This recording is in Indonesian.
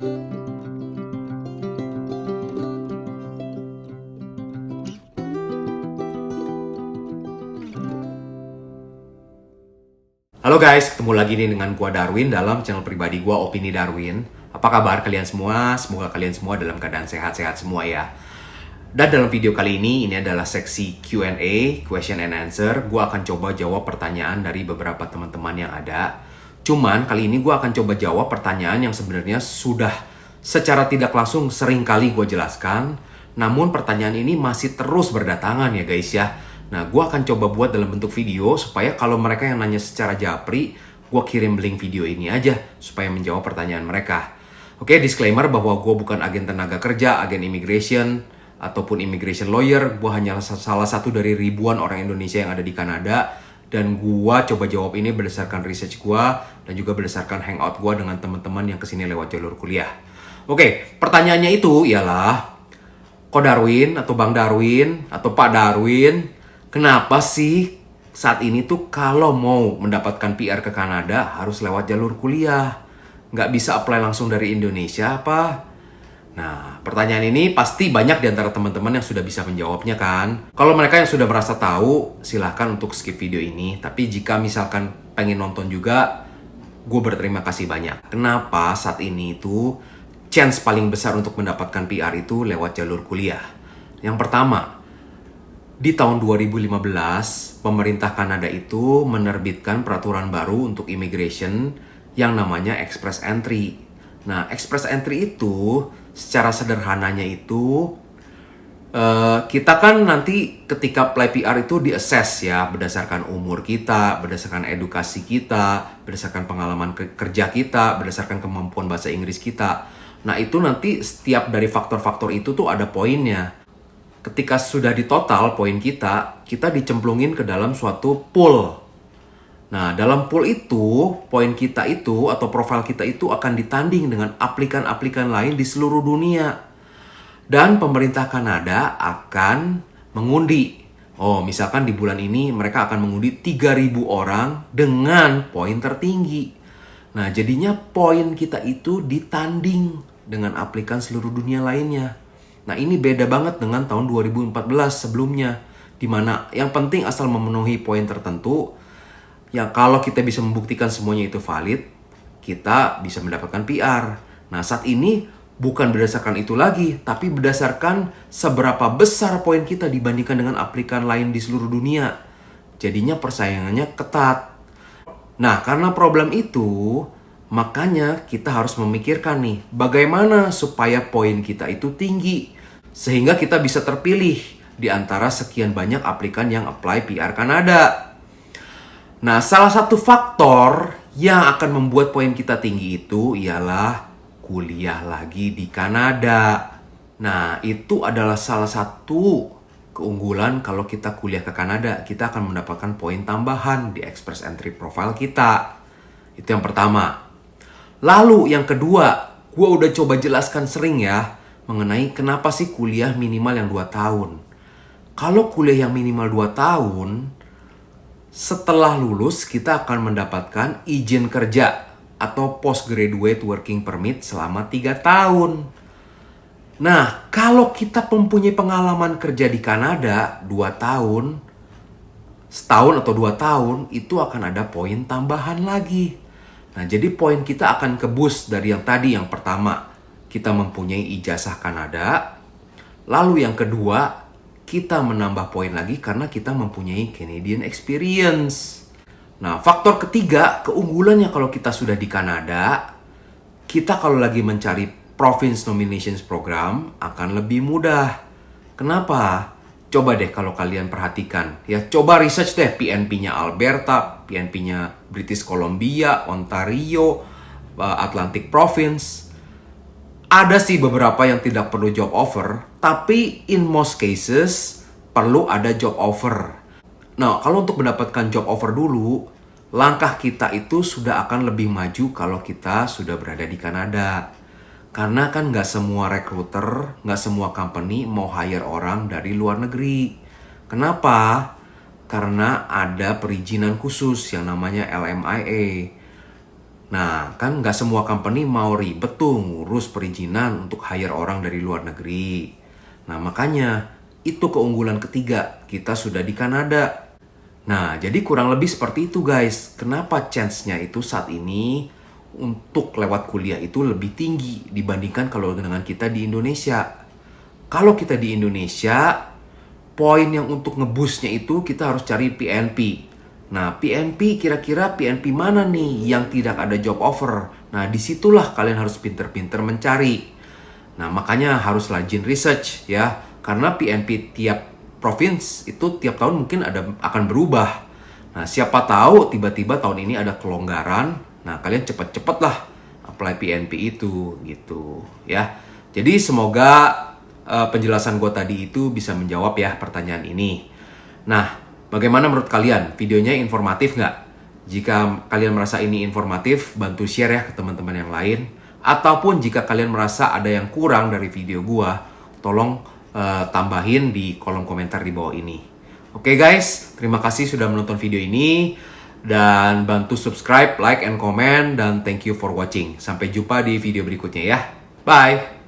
Halo guys, ketemu lagi nih dengan gua Darwin dalam channel pribadi gua Opini Darwin. Apa kabar kalian semua? Semoga kalian semua dalam keadaan sehat-sehat semua ya. Dan dalam video kali ini adalah seksi Q&A, question and answer. Gua akan coba jawab pertanyaan dari beberapa teman-teman yang ada. Cuman kali ini gua akan coba jawab pertanyaan yang sebenarnya sudah secara tidak langsung sering kali gua jelaskan. Namun pertanyaan ini masih terus berdatangan ya guys ya. Nah, gue akan coba buat dalam bentuk video supaya kalau mereka yang nanya secara japri, gue kirim link video ini aja supaya menjawab pertanyaan mereka. Oke, disclaimer bahwa gue bukan agen tenaga kerja, agen immigration, ataupun immigration lawyer. Gue hanya salah satu dari ribuan orang Indonesia yang ada di Kanada. Dan gue coba jawab ini berdasarkan research gue dan juga berdasarkan hangout gue dengan teman-teman yang kesini lewat jalur kuliah. Oke, pertanyaannya itu ialah, Ko Darwin atau Bang Darwin atau Pak Darwin, kenapa sih saat ini tuh kalau mau mendapatkan PR ke Kanada harus lewat jalur kuliah? Nggak bisa apply langsung dari Indonesia apa? Nah, pertanyaan ini pasti banyak di antara teman-teman yang sudah bisa menjawabnya kan? Kalau mereka yang sudah merasa tahu, silahkan untuk skip video ini. Tapi jika misalkan pengen nonton juga, gue berterima kasih banyak. Kenapa saat ini itu chance paling besar untuk mendapatkan PR itu lewat jalur kuliah? Yang pertama, di tahun 2015, pemerintah Kanada itu menerbitkan peraturan baru untuk immigration yang namanya Express Entry. Nah, Express Entry itu secara sederhananya itu kita kan nanti ketika apply PR itu di-assess ya berdasarkan umur kita, berdasarkan edukasi kita, berdasarkan pengalaman kerja kita, berdasarkan kemampuan bahasa Inggris kita. Nah, itu nanti setiap dari faktor-faktor itu tuh ada poinnya. Ketika sudah di total poin kita dicemplungin ke dalam suatu pool. Nah, dalam pool itu, poin kita itu atau profil kita itu akan ditanding dengan aplikan-aplikan lain di seluruh dunia. Dan pemerintah Kanada akan mengundi. Oh, misalkan di bulan ini mereka akan mengundi 3.000 orang dengan poin tertinggi. Nah, jadinya poin kita itu ditanding dengan aplikan seluruh dunia lainnya. Nah, ini beda banget dengan tahun 2014 sebelumnya, di mana yang penting asal memenuhi poin tertentu, yang kalau kita bisa membuktikan semuanya itu valid, kita bisa mendapatkan PR. Nah, saat ini bukan berdasarkan itu lagi, tapi berdasarkan seberapa besar poin kita dibandingkan dengan aplikan lain di seluruh dunia. Jadinya persaingannya ketat. Nah, karena problem itu, makanya kita harus memikirkan nih, bagaimana supaya poin kita itu tinggi. Sehingga kita bisa terpilih di antara sekian banyak aplikan yang apply PR Kanada. Nah, salah satu faktor yang akan membuat poin kita tinggi itu ialah kuliah lagi di Kanada. Nah, itu adalah salah satu keunggulan kalau kita kuliah ke Kanada. Kita akan mendapatkan poin tambahan di Express Entry profile kita. Itu yang pertama. Lalu yang kedua, gue udah coba jelaskan sering ya mengenai kenapa sih kuliah minimal yang 2 tahun. Kalau kuliah yang minimal 2 tahun, setelah lulus kita akan mendapatkan izin kerja atau postgraduate working permit selama 3 tahun. Nah, kalau kita mempunyai pengalaman kerja di Kanada 2 tahun, setahun atau 2 tahun, itu akan ada poin tambahan lagi. Nah, jadi poin kita akan ke-boost dari yang tadi. Yang pertama, kita mempunyai ijazah Kanada. Lalu yang kedua, kita menambah poin lagi karena kita mempunyai Canadian experience. Nah, faktor ketiga, keunggulannya kalau kita sudah di Kanada, kita kalau lagi mencari Province Nominations Program akan lebih mudah. Kenapa? Coba deh kalau kalian perhatikan. Ya, coba research deh PNP-nya Alberta, PNP-nya British Columbia, Ontario, Atlantic Province. Ada sih beberapa yang tidak perlu job offer, tapi in most cases perlu ada job offer. Nah, kalau untuk mendapatkan job offer dulu, langkah kita itu sudah akan lebih maju kalau kita sudah berada di Kanada. Karena kan nggak semua recruiter, nggak semua company mau hire orang dari luar negeri. Kenapa? Karena ada perizinan khusus yang namanya LMIA. Nah, kan nggak semua company mau ribet tuh ngurus perizinan untuk hire orang dari luar negeri. Nah, makanya itu keunggulan ketiga, kita sudah di Kanada. Nah, jadi kurang lebih seperti itu guys. Kenapa chance-nya itu saat ini untuk lewat kuliah itu lebih tinggi dibandingkan kalau dengan kita di Indonesia. Kalau kita di Indonesia, poin yang untuk ngebusnya itu kita harus cari PNP. Nah, PNP kira-kira PNP mana nih yang tidak ada job offer? Nah, disitulah kalian harus pinter-pinter mencari. Nah, makanya harus rajin research ya. Karena PNP tiap provinsi itu tiap tahun mungkin akan berubah. Nah, siapa tahu tiba-tiba tahun ini ada kelonggaran. Nah, kalian cepet-cepet lah apply PNP itu gitu ya. Jadi semoga penjelasan gue tadi itu bisa menjawab ya pertanyaan ini. Nah, bagaimana menurut kalian? Videonya informatif nggak? Jika kalian merasa ini informatif, bantu share ya ke teman-teman yang lain. Ataupun jika kalian merasa ada yang kurang dari video gua, tolong tambahin di kolom komentar di bawah ini. Oke guys, terima kasih sudah menonton video ini. Dan bantu subscribe, like, and comment. Dan thank you for watching. Sampai jumpa di video berikutnya ya. Bye!